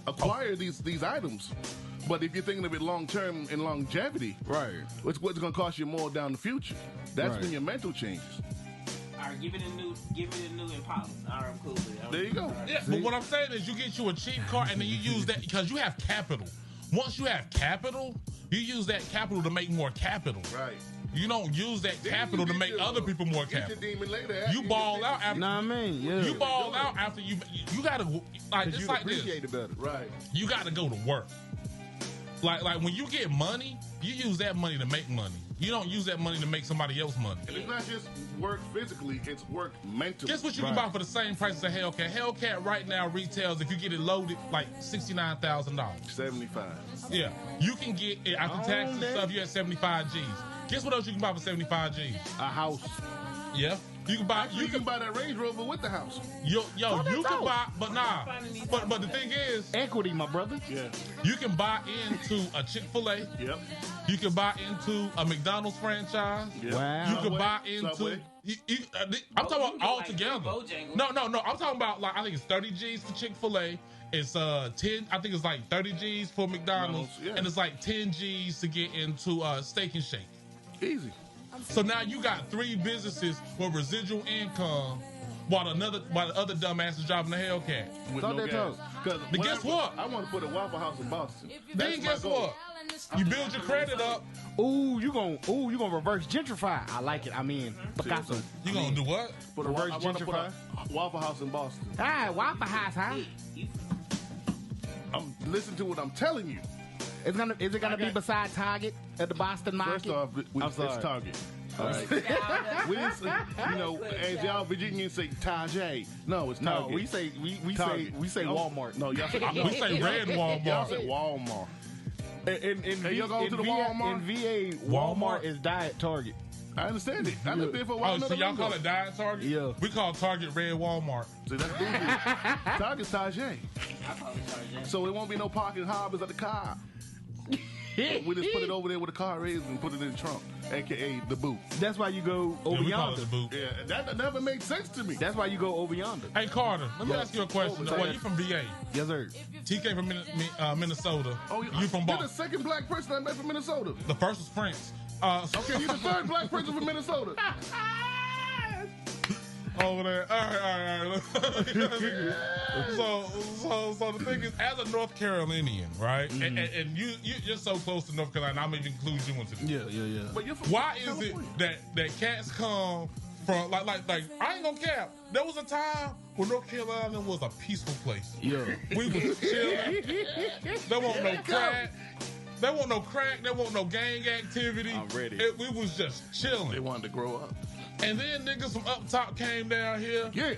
acquire these items, but if you're thinking of it long term and longevity, Right. what's going to cost you more down the future? That's Right. when your mental changes. All right, give me the new Impala. All right, I'm cool with it. There you go. Yeah, but what I'm saying is you get you a cheap car and then you use that because you have capital. Once you have capital, you use that capital to make more capital. Right. You don't use that capital to make other people more capital. You ball out after Nah, I mean, yeah. you ball out after you gotta like it's you like this. appreciate it better. Right. You gotta go to work. Like when you get money, you use that money to make money. You don't use that money to make somebody else money. And it's not just work physically, it's work mentally. Guess what you can buy for the same price as a Hellcat? Hellcat right now retails, if you get it loaded, like $69,000. 75. Yeah. You can get it after tax and stuff, you're at 75 G's. Guess what else you can buy for 75 G's? A house. Yeah. You can buy. You can buy that Range Rover with the house. You can buy, but nah. But the thing is, equity, my brother. Yeah. You can buy into a Chick-fil-A. Yep. You can buy into a McDonald's franchise. Yep. Wow. You can buy into. I'm talking about all together. No. I'm talking about like I think it's 30 G's for Chick-fil-A. It's 10. I think it's like 30 G's for McDonald's, and it's like 10 G's to get into Steak and Shake. Easy. So now you got 3 businesses with residual income, while the other dumbass is driving the Hellcat. With no gas. But guess what? I want to put a Waffle House in Boston. Then guess what? You build your credit up. You gonna reverse gentrify. I like it. I mean, Picasso. You gonna do what? Reverse gentrify. Waffle House in Boston. Waffle House, huh? Listen to what I'm telling you. Is it gonna be beside Target at the Boston market? First off, it's Target. All right. We didn't say, as y'all Virginians say Tajay. No, it's Target. No, we say Walmart. No, y'all say we say red Walmart. Y'all say Walmart. Y'all go to the Walmart. In VA, Walmart is Diet Target. I understand it. I lived there for a while. Oh, so y'all call it Diet Target? Yeah. We call Target red Walmart. See, that's bougie. Target's Tajay. I call it Target. So it won't be no parking harbors at the car. We just put it over there where the car is and put it in the trunk, a.k.a. the boot. That's why you go over we call it yonder. the boot. Yeah, that never made sense to me. That's why you go over yonder. Hey, Carter, let me ask you a question. Well, you from VA. Yes, sir. TK from Minnesota. Oh, you from You're Boston. the second black person I met from Minnesota. The first was Prince. Okay, you're the third black person from Minnesota. Over there. All right. So the thing is, as a North Carolinian, right? Mm-hmm. And you're so close to North Carolina, I'm even include you into this. Yeah. But you're from Why California. is it that cats come from like I ain't gonna cap. There was a time when North Carolina was a peaceful place. Yeah. We was chilling. There wasn't no crack. There wasn't no crack. There wasn't no gang activity. I'm ready. We was just chilling. They wanted to grow up. And then niggas from up top came down here. Yeah.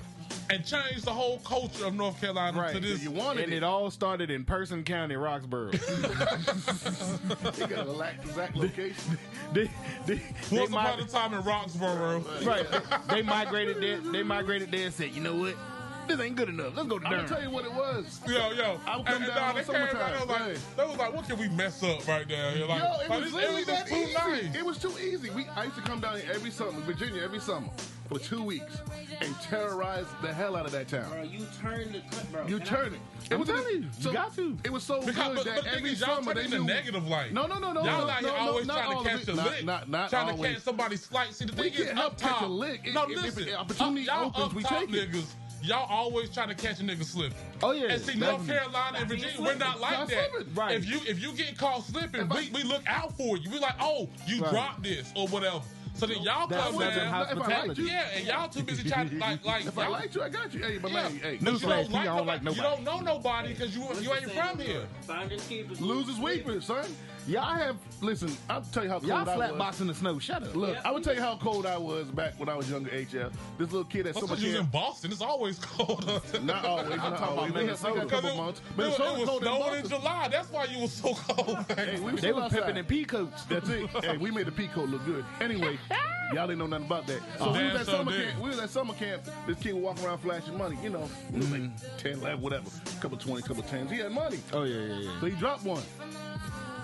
And changed the whole culture of North Carolina to this. You wanted and it all started in Person County, Roxborough. They got a exact location. Once upon a time in Roxborough. Right. They migrated there and said, you know what? This ain't good enough. Let's go to Durham. I'm gonna tell you what it was. Yo. I would come down they on came down summertime. they was like, what can we mess up right down here? Like, Yo, it was literally that too easy. nice. It was too easy. I used to come down here every summer, Virginia, every summer for 2 weeks and terrorize the hell out of that town. Bro, you turn the cut, bro. You turn it. It was telling you, you got to. It was so good that every y'all summer turn they in the knew. negative light. No. Y'all out here always trying to catch a lick. Not trying always. to catch somebody's slight. See, the We thing is, can't up help catch top. a lick. No, If listen. opportunity Y'all opens, up we top take it. niggas. Y'all always trying to catch a nigga slipping. Oh, yeah. And see, North Carolina and Virginia, we're not like Not that. slipping. Right. If you get caught slipping, we look out for you. We like, oh, you dropped this or whatever. So then y'all That's come Southern down. hospitality. Yeah, and y'all too busy trying to like. If I like you, I got you. Hey, but man, hey, But you don't Newsflash, I don't like nobody. nobody. You don't know nobody because you ain't from here. Finders keepers. losers weepers, son. Listen, I'll tell you how cold Y'all I was. flatbox in the snow. Shut up. Look, I would tell you how cold I was back when I was younger, HL. This little kid at That's summer because you was in camp. Boston. It's always cold. Not always. I'm talking about Minnesota. A couple months. It Minnesota was cold in snowing in Boston. July. That's why you was so cold. Hey, we were They still was outside. pimping in pea coats. That's it. Hey, we made the peacoat look good. Anyway, y'all didn't know nothing about that. So we Damn was at sure summer did. camp. We was at summer camp. This kid would walk around flashing money. You know, we was like 10, 11, whatever. Couple 20, couple 10s. He had money. Oh, yeah. So he dropped one.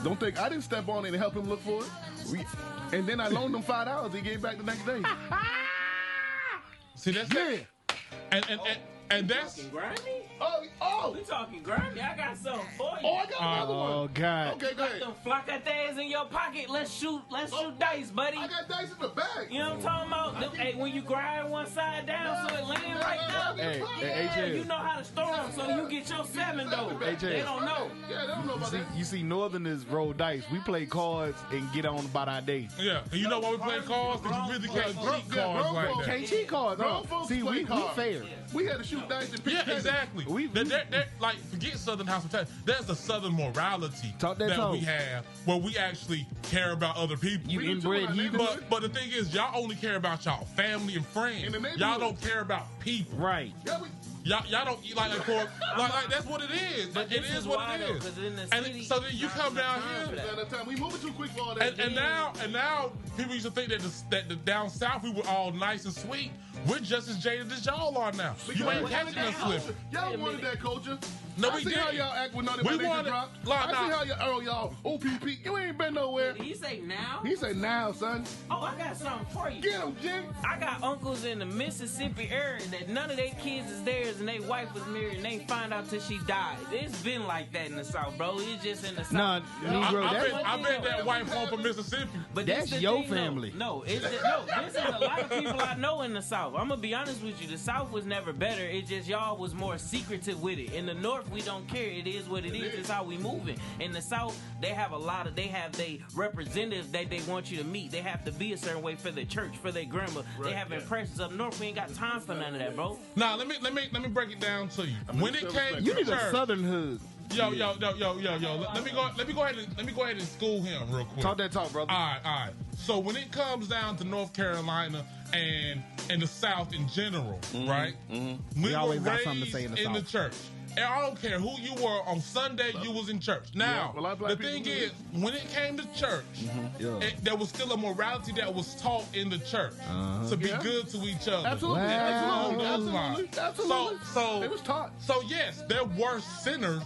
Don't think I didn't step on it and help him look for it. And then I loaned him $5. He gave back the next day. See, that's Yeah. and that's. Grimy? Oh. We talking grimy? I got something for you. Oh, I got another one. Oh, God. Okay, go ahead. Them flockates in your pocket. Let's shoot dice, buddy. I got dice in the bag. You know what I'm talking about? Hey, when you grind one side down so it land right there. Hey, Yeah, HL. you know how to store them, so you get your 7 though. HL. They don't know. Yeah, they don't know about that. You see, Northerners roll dice. We play cards and get on about our day. Yeah, and you know why we play cards? Because you really can't cheat cards like that. Can't cheat cards, Grown huh? folks See, play we cards. fair. We had to shoot shoot dice and pick Yeah, exactly. Like, forget Southern hospitality. There's a Southern morality that we have where we actually care about other people. You inbred heathen. But the thing is, y'all only care about y'all family and friends. Y'all don't care about people. Right. Y'all don't like that's what it is. But it is what it is. And so then you come down here. We moving too quick for all that. And now people used to think that the down south we were all nice and sweet. We're just as jaded as y'all are now. You ain't catching us slipping. Y'all wanted that culture. No, I we see didn't. how y'all act when none of that dropped. I see how y'all OPP. You ain't been nowhere. Did he say now? He say now, son. Oh, I got something for you. Get him, Jim. I got uncles in the Mississippi area that none of their kids is theirs and their wife was married and they find out till she died. It's been like that in the South, bro. It's just in the South. Nah, Negro, I bet that wife home from Mississippi. But that's your family. No, this is a lot of people I know in the South. I'm gonna be honest with you. The South was never better. It's just y'all was more secretive with it. In the North, we don't care. It is what it is. It's how we moving. In the South, they have they representatives that they want you to meet. They have to be a certain way for their church, for their grandma. Right, they have impressions. Up North, we ain't got time for none of that, bro. Nah, let me break it down to you. When it came to you need church, a Southern hood. Yo. Let me go ahead and school him real quick. Talk that talk, brother. All right. So when it comes down to North Carolina and the South in general, right? Mm-hmm. We always were got raised something to say in the church. And I don't care who you were. On Sunday, you was in church. Now, the thing is, when it came to church, there was still a morality that was taught in the church to be good to each other. Absolutely. So it was taught. So yes, there were sinners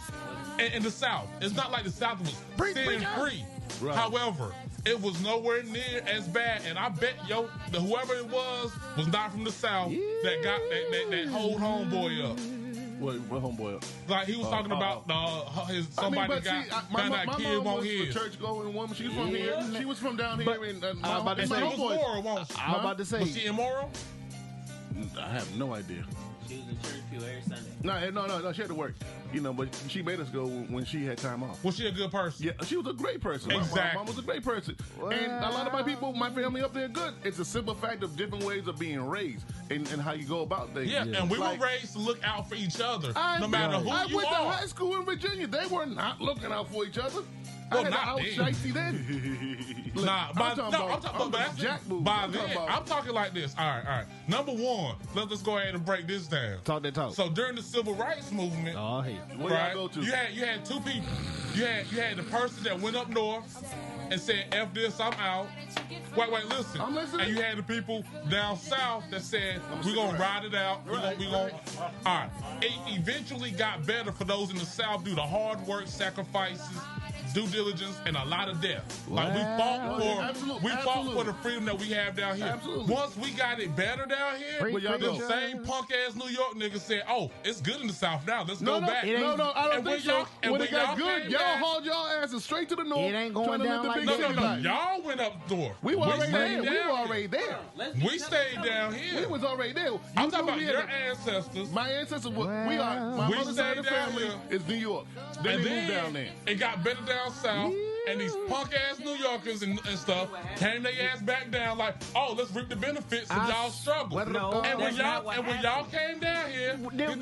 in the South. It's not like the South was sin-free. Right. However, it was nowhere near as bad, and I bet whoever it was not from the South that got that whole homeboy up. What homeboy up? Like he was talking about somebody found out kid won't his. A church going woman. She's from here. She was from down here. I was about to say, was about to say, was she immoral? I have no idea. She was in church pew every Sunday. No. She had to work, but she made us go when she had time off. Was she a good person? Yeah, she was a great person. Exactly. My mom was a great person, and a lot of my family up there good. It's a simple fact of different ways of being raised and how you go about things. Yeah, and we were raised to look out for each other, no matter who you are. I went to high school in Virginia. They were not looking out for each other. Well, I had not then. Nah, I'm talking like this. All right. Number one, let's go ahead and break this down. Talk that talk. So during the civil rights movement, where y'all go to? You had two people. You had the person that went up north and said, "F this, I'm out." Wait, listen. I'm listening. And you had the people down south that said, "We're gonna ride it out. We're gonna." All right. It eventually got better for those in the South due to hard work, sacrifices, due diligence, and a lot of death. Like we fought for the freedom that we have down here. Absolutely. Once we got it better down here, the same punk ass New York niggas said, "Oh, it's good in the South now. Let's go back." I don't think so. When it got good, y'all back, hauled y'all asses straight to the north. It ain't going down like that. No. Y'all went up north. We were already there. We stayed down here. We was already there. I'm talking about your ancestors. My ancestors, my mother's side of the family is New York. Then they moved down there. It got better down south. And these punk ass New Yorkers and stuff came their ass back down like, oh, let's reap the benefits of y'all struggle. And when y'all came down here, listen,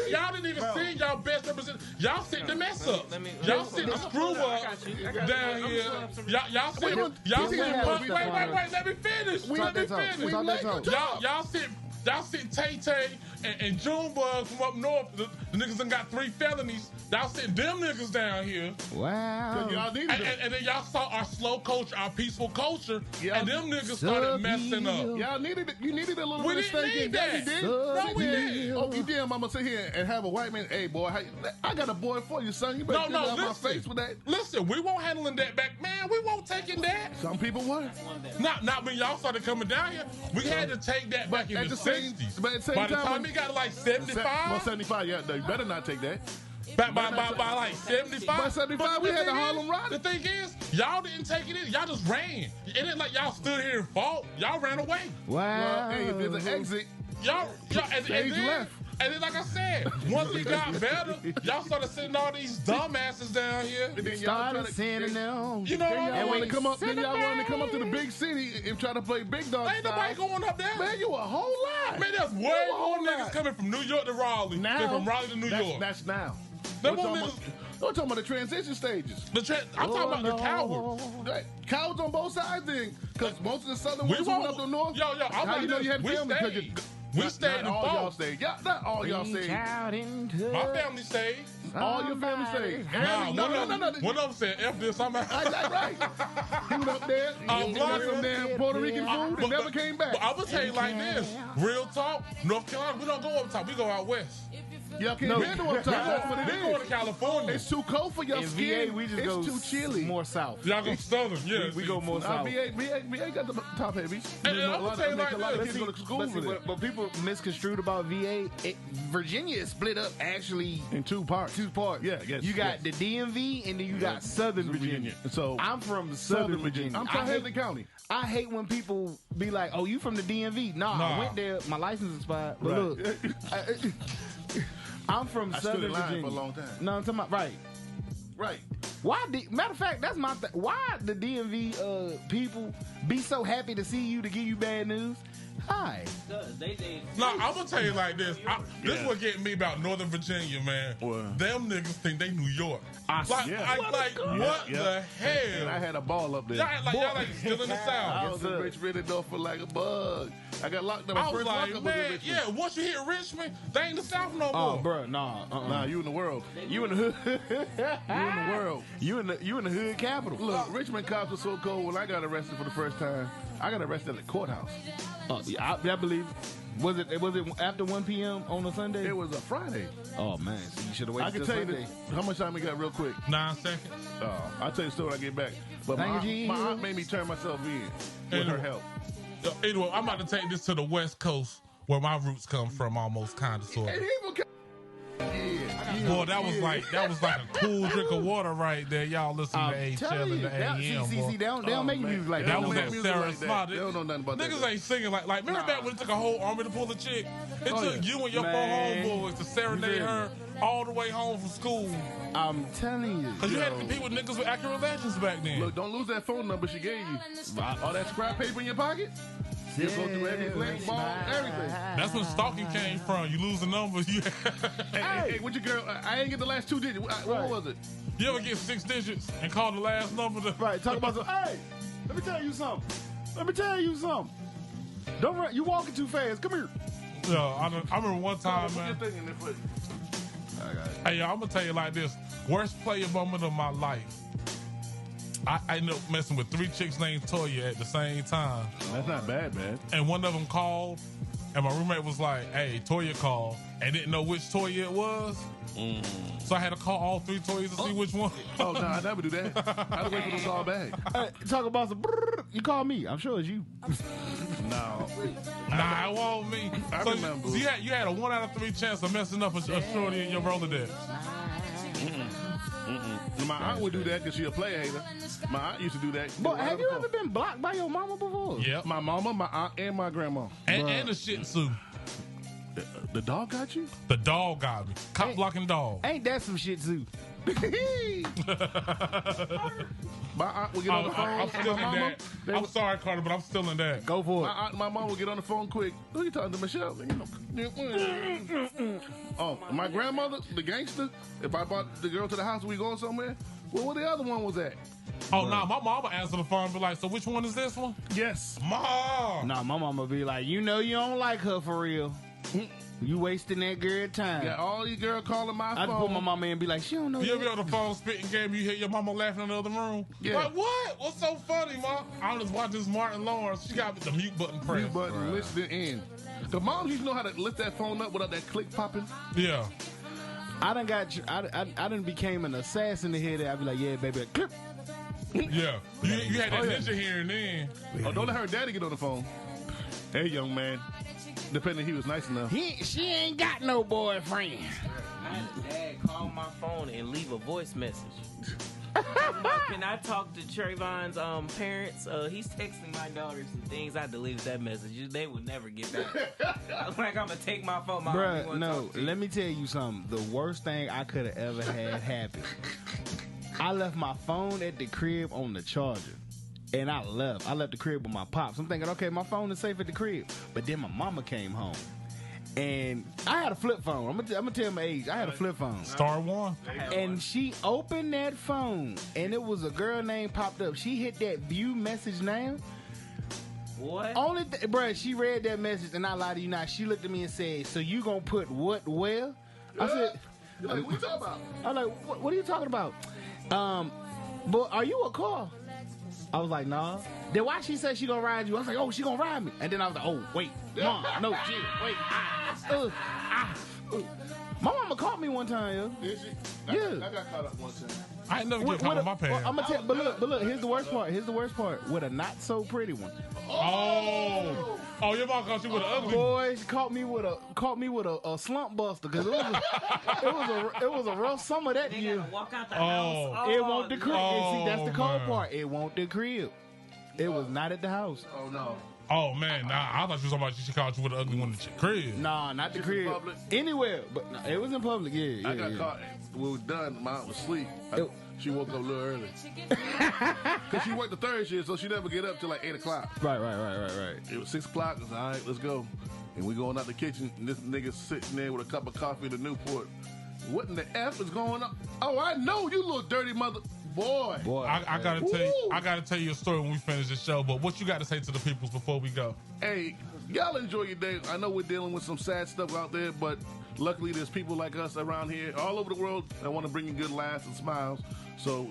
y'all didn't even see y'all best representative. Y'all sent the mess up. Y'all sent the screw up down here. Y'all sent punk. Wait, let me finish. Y'all sent Tay-Tay and Junebug from up north. The niggas done got 3 felonies. Y'all sent them niggas down here. Wow. And then y'all saw our slow culture, our peaceful culture, and them niggas started messing up. You needed a little bit of stinking. Yeah, you did. No, we did. Oh, you did. I'm gonna sit here and have a white man. Hey, boy, I got a boy for you, son. You better get out my face with that. Listen, we won't handling that back, man. We won't taking that. Some people were. Not when y'all started coming down here. We had to take that back in the 60s. But at the same by the time we got to like 75. Well, 75, yeah. You better not take that. By like 75. By 75, we had the Harlem Ride. The thing is, y'all didn't take it in. Y'all just ran. It ain't like y'all stood here and fought. Y'all ran away. Wow. Well, hey, if there's an exit, y'all and then, left. And then, like I said, once it got better, y'all started sending all these dumbasses down here. And then Started sending them. You know what I mean? Then y'all wanted to come up to the big city and try to play big dog Ain't nobody style. going up there. Man, you a whole lot. Man, there's way more niggas coming from New York to Raleigh than from Raleigh to New York. That's now. Them We're more talking about the transition stages. I'm talking about the cowards. Right. Cowards on both sides then. Because most of the southern ones who went up to the north. Yo, I'm how like you know this. you had family? We stayed in Not all y'all both. stayed. Yeah, not all y'all stayed. My family stayed. All your family stayed. One of them said, F this, I'm out. That's right. He went up there. He got some damn Puerto Rican food and never came back. But I'm going to tell you like this. Real talk, North Carolina, we don't go up top. We go out west. Y'all can't handle up top. That's what it We go to is. California. It's too cold for your In skin. VA, we just it's go too chilly. more south. Y'all go southern, yeah. We go more south. VA got the top heavies. And I'm going to tell you like a lot of this. kids go to school for that. But people misconstrued about VA. Virginia is split up actually In two parts. Yeah, yes, you got the DMV and then you got Southern Virginia. So I'm from Southern Virginia. I'm from Hampton County. I hate when people be like, "Oh, you from the DMV?" Nah, I went there. My license expired. But look, I'm from I stood Southern in line Virginia for a long time. No, I'm talking about Right. Why? Matter of fact, that's my. Why the DMV people be so happy to see you to give you bad news? Hi. No, I'm gonna tell you like this. This is what getting me about Northern Virginia, man. What? Them niggas think they New York. What the And hell? I had a ball up there. Y'all like still in the I South. was in Richmond North for like a bug. I got locked up. I My was first like, lockup was in man, Richmond. yeah. Once you hit Richmond, they ain't the South no Oh, more. bro, nah. Nah, you in the world. You in the hood. You in the world. You in the hood capital. Look, Richmond cops were so cold. When I got arrested for the first time, I got arrested at the courthouse. Yeah, I believe. Was it after 1 p.m. on a Sunday? It was a Friday. Oh man, so you should have waited. I can till tell you Sunday. how much time we got real quick. 9 seconds. I'll tell you the story when I get back. But my aunt made me turn myself in with her help. Anyway, I'm about to take this to the West Coast, where my roots come from, almost kind of sort of. Boy, that was like a cool drink of water right there. Y'all listen to HL and the AM. They don't make music like that. That was that Sarah Smart. They don't know nothing about that. Niggas ain't singing like remember back when it took a whole army to pull a chick? It took you and your four homeboys to serenade her all the way home from school. I'm telling you. Cause you had to compete with niggas with accurate legends back then. Look, don't lose that phone number she gave you. All that scrap paper in your pocket? You go through every blank ball, everything. That's when stalking came from. You lose the number. Hey, what your girl? I ain't get the last 2 digits. What was it? You ever get 6 digits and call the last number? Right, talk about hey, let me tell you something. Don't run. You walking too fast. Come here. Yeah, I remember one time, man. Hey, yo, I'm gonna tell you like this. Worst player moment of my life. I ended up messing with 3 chicks named Toya at the same time. That's not bad, man. And one of them called, and my roommate was like, hey, Toya called, and didn't know which Toya it was. So I had to call all 3 Toyas to see which one. Oh, no, I never do that. I'd wait for them to call back. Talk about some. You call me. I'm sure it's you. No. Nah, it wasn't me. I remember. So you had a 1 out of 3 chance of messing up a shorty in your Rolodex. My aunt would do that because she a player hater. My aunt used to do that. But have you ever been blocked by your mama before? Yep. My mama, my aunt, and my grandma. And the Shih Tzu. The dog got you? The dog got me. Cop blocking dog. Ain't that some shit too? My aunt would get on the phone. I'm still in that. I'm sorry, Carter, but I'm still in that. Go for it. My mom would get on the phone quick. Who you talking to, Michelle? Oh, my grandmother, the gangster. If I brought the girl to the house, we going somewhere. Well, where the other one was at? Oh, nah, my mama answered the phone and be like, so which one is this one? Yes. Mom! Nah, my mama be like, you know you don't like her for real. You wasting that girl time. Yeah, all these girls calling my I phone. put my mama in and be like, she don't know. You ever be on the phone spitting game, you hear your mama laughing in the other room? Yeah. Like, what? What's so funny, Mom? I was watching this Martin Lawrence. She got the mute button pressed. Mute button, listening in. The moms used to know how to lift that phone up without that click popping. Yeah. I done became an assassin in here. I'd be like, yeah, baby, clip. Yeah. You had that ninja hearing then. Oh, don't let her daddy get on the phone. Hey, young man. Depending if he was nice enough. She ain't got no boyfriend. I had a dad call my phone and leave a voice message. Can I talk to Trayvon's parents? He's texting my daughter some things. I deleted that message. They would never get that. I'm like, I'm gonna take my phone. Bruh, no, let me tell you something. The worst thing I could have ever had happen. I left my phone at the crib on the charger. And I left the crib with my pops. I'm thinking, okay, my phone is safe at the crib. But then my mama came home. And I had a flip phone. I'm gonna tell my age. I had a flip phone. Star One. And she opened that phone, and it was a girl name popped up. She hit that view message now. What? Bruh, she read that message, and I lie to you not. She looked at me and said, "So you gonna put what where?" I said, "What are you talking about?" I'm like, "What are you talking about?" But are you a car? I was like, nah. Then why she said she gonna ride you? I was like, oh, she gonna ride me. And then I was like, oh, wait, mom, no, shit, wait, My mama caught me one time, yo. Did she? Yeah. I got caught up one time. I ain't never get caught with my pants. I'm gonna tell, but look, here's the worst part. With a not so pretty one. Oh, your mom caught you with an ugly. Boy, she caught me with a slump buster because it was a rough summer that year. Walk out the house. It won't the crib. See, that's the cold part. It won't the crib. It was not at the house. Oh no. Oh man, nah, I thought you was talking about she caught you with an ugly one at your crib. Nah, not the Just crib. in public? Anywhere, but no, it was in public. Yeah, I got caught. We was done. Mom was asleep. She woke up a little early. Because she worked the third shift, so she never get up till like 8 o'clock. Right. It was 6 o'clock. I was all right, let's go. And we going out the kitchen, and this nigga sitting there with a cup of coffee in the Newport. What in the F is going on? Oh, I know you little dirty mother. Boy. I gotta tell you a story when we finish the show, but what you got to say to the peoples before we go? Hey, y'all enjoy your day. I know we're dealing with some sad stuff out there, but luckily there's people like us around here all over the world that want to bring you good laughs and smiles. So,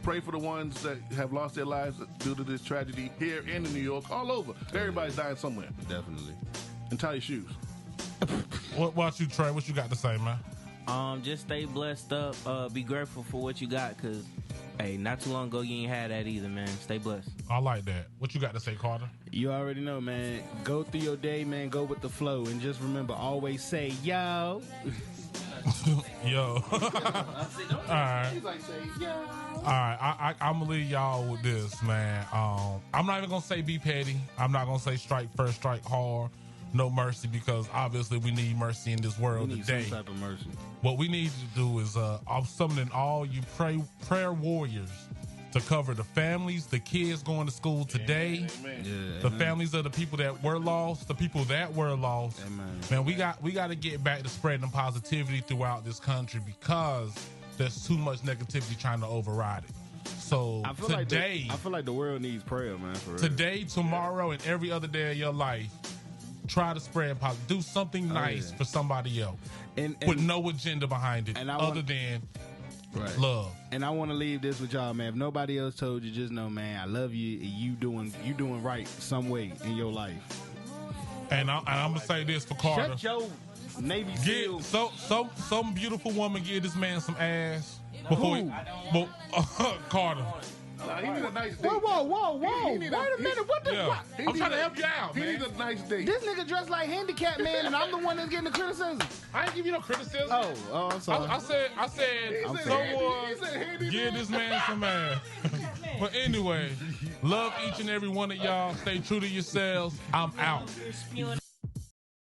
pray for the ones that have lost their lives due to this tragedy here and in New York, all over. Everybody's dying somewhere. Definitely. And tie your shoes. What about you, Trey? What you got to say, man? Just stay blessed up. Be grateful for what you got, because, hey, not too long ago you ain't had that either, man. Stay blessed. I like that. What you got to say, Carter? You already know, man. Go through your day, man. Go with the flow. And just remember, always say, yo. Yo. All right. All right. I'm going to leave y'all with this, man. I'm not even going to say be petty. I'm not going to say strike first, strike hard. No mercy, because obviously we need mercy in this world today. Some type of mercy. What we need to do is I'm summoning all you prayer warriors to cover the families, the kids going to school today, the families of the people that were lost, the people that were lost. Amen. Man, we got to get back to spreading positivity throughout this country, because there's too much negativity trying to override it. So today, I feel like the world needs prayer, man. For real. Today, tomorrow, and every other day of your life, try to spread positive. Do something nice for somebody else, and with no agenda behind it, other than love. And I want to leave this with y'all, man. If nobody else told you, just know, man, I love you. You doing right some way in your life. And I'm gonna say this for Carter. Shut your Navy SEAL. Some beautiful woman give this man some ass before Carter. He need a nice date. Whoa. Wait a minute. What the fuck? I'm trying to help you out, man. He needs a nice date. This nigga dressed like handicapped man, and I'm the one that's getting the criticism. I ain't give you no criticism. Oh, I'm sorry. I said someone give this man some ass. But anyway, love each and every one of y'all. Stay true to yourselves. I'm out.